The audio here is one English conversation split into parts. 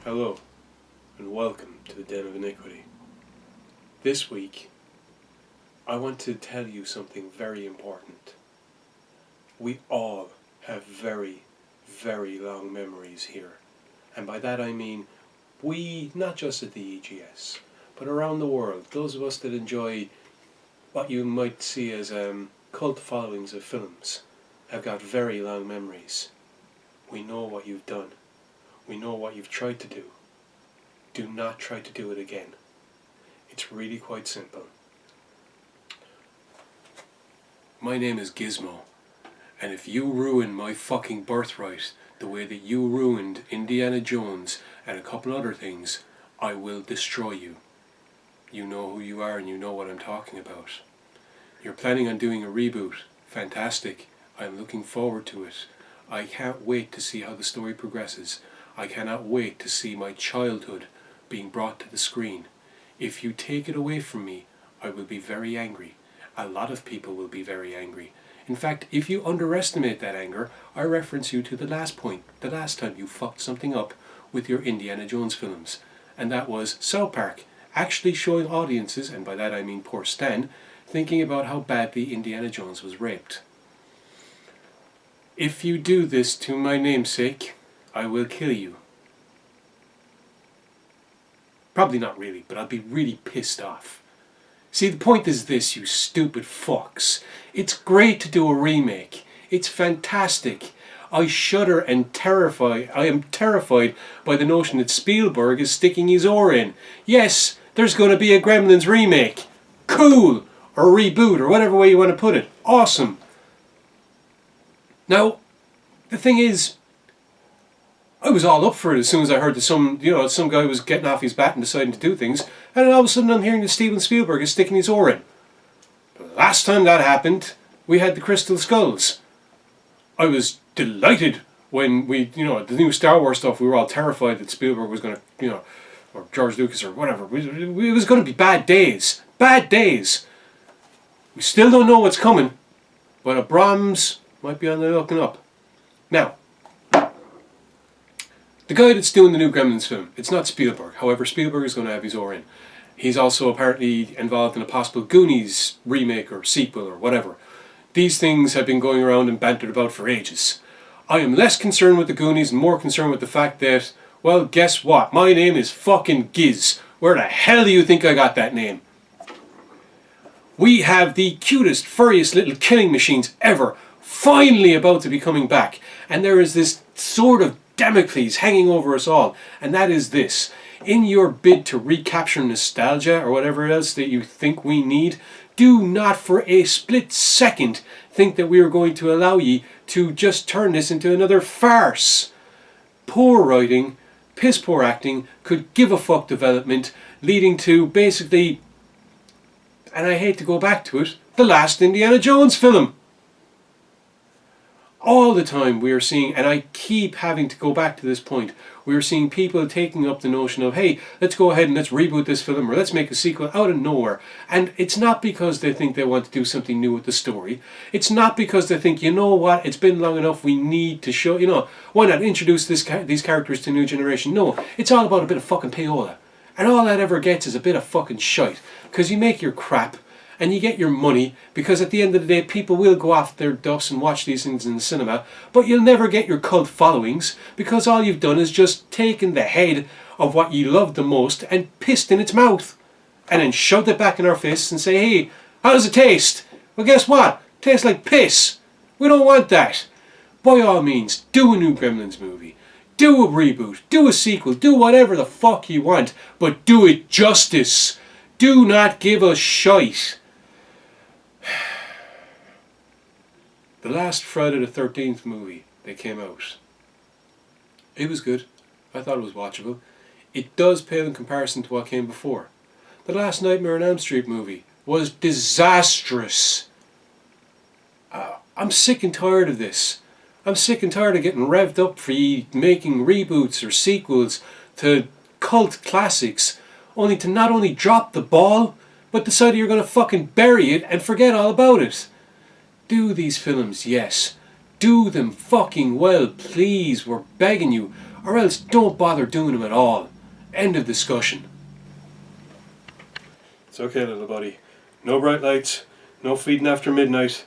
Hello, and welcome to the Den of Iniquity. This week, I want to tell you something very important. We all have very, very long memories here. And by that I mean, we, not just at the EGS, but around the world, those of us that enjoy what you might see as cult followings of films, have got very long memories. We know what you've done. We know what you've tried to do. Do not try to do it again. It's really quite simple. My name is Gizmo, and if you ruin my fucking birthright the way that you ruined Indiana Jones and a couple other things, I will destroy you. You know who you are and you know what I'm talking about. You're planning on doing a reboot. Fantastic. I'm looking forward to it. I can't wait to see how the story progresses. I cannot wait to see my childhood being brought to the screen. If you take it away from me, I will be very angry. A lot of people will be very angry. In fact, if you underestimate that anger, I reference you to the last point, the last time you fucked something up with your Indiana Jones films. And that was South Park actually showing audiences, and by that I mean poor Stan, thinking about how badly Indiana Jones was raped. If you do this to my namesake, I will kill you. Probably not really, but I'll be really pissed off. See, the point is this, you stupid fucks. It's great to do a remake. It's fantastic. I shudder and I am terrified by the notion that Spielberg is sticking his oar in. Yes, there's going to be a Gremlins remake. Cool! Or reboot, or whatever way you want to put it. Awesome. Now, the thing is, I was all up for it as soon as I heard that some guy was getting off his bat and deciding to do things, and then all of a sudden I'm hearing that Steven Spielberg is sticking his oar in. The last time that happened, we had the Crystal Skulls. I was delighted when the new Star Wars stuff, we were all terrified that Spielberg was going to, or George Lucas or whatever, it was going to be bad days. Bad days. We still don't know what's coming, but Abrams might be on the looking up. Now, the guy that's doing the new Gremlins film, it's not Spielberg. However, Spielberg is going to have his oar in. He's also apparently involved in a possible Goonies remake or sequel or whatever. These things have been going around and bantered about for ages. I am less concerned with the Goonies and more concerned with the fact that, well, guess what? My name is fucking Giz. Where the hell do you think I got that name? We have the cutest, furriest little killing machines ever, finally about to be coming back. And there is this sort of Damocles hanging over us all, and that is this. In your bid to recapture nostalgia or whatever else that you think we need, do not for a split second think that we are going to allow ye to just turn this into another farce. Poor writing, piss poor acting, could give a fuck development, leading to basically, and I hate to go back to it, the last Indiana Jones film. All the time we are seeing, and I keep having to go back to this point, we are seeing people taking up the notion of, hey, let's go ahead and let's reboot this film, or let's make a sequel out of nowhere. And it's not because they think they want to do something new with the story. It's not because they think, you know what, it's been long enough, we need to show, why not introduce these characters to a new generation? No, it's all about a bit of fucking payola. And all that ever gets is a bit of fucking shite. Because you make your crap, and you get your money, because at the end of the day people will go off their duffs and watch these things in the cinema, but you'll never get your cult followings, because all you've done is just taken the head of what you loved the most and pissed in its mouth, and then shoved it back in our fists and say, hey, how does it taste? Well, guess what? It tastes like piss. We don't want that. By all means, do a new Gremlins movie. Do a reboot. Do a sequel. Do whatever the fuck you want, but do it justice. Do not give a shite. The last Friday the 13th movie that came out, it was good. I thought it was watchable. It does pale in comparison to what came before. The last Nightmare on Elm Street movie was disastrous. I'm sick and tired of this. I'm sick and tired of getting revved up for making reboots or sequels to cult classics, only to not only drop the ball, but decide you're going to fucking bury it and forget all about it. Do these films, yes. do them fucking well, please. We're begging you. Or else don't bother doing them at all. End of discussion. It's okay, little buddy. No bright lights, no feeding after midnight,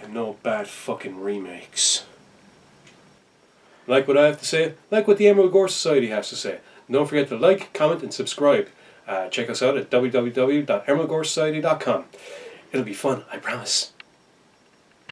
and no bad fucking remakes. Like what I have to say? Like what the Emerald Gore Society has to say? Don't forget to like, comment, and subscribe. Check us out at www.emeraldgoresociety.com. It'll be fun, I promise.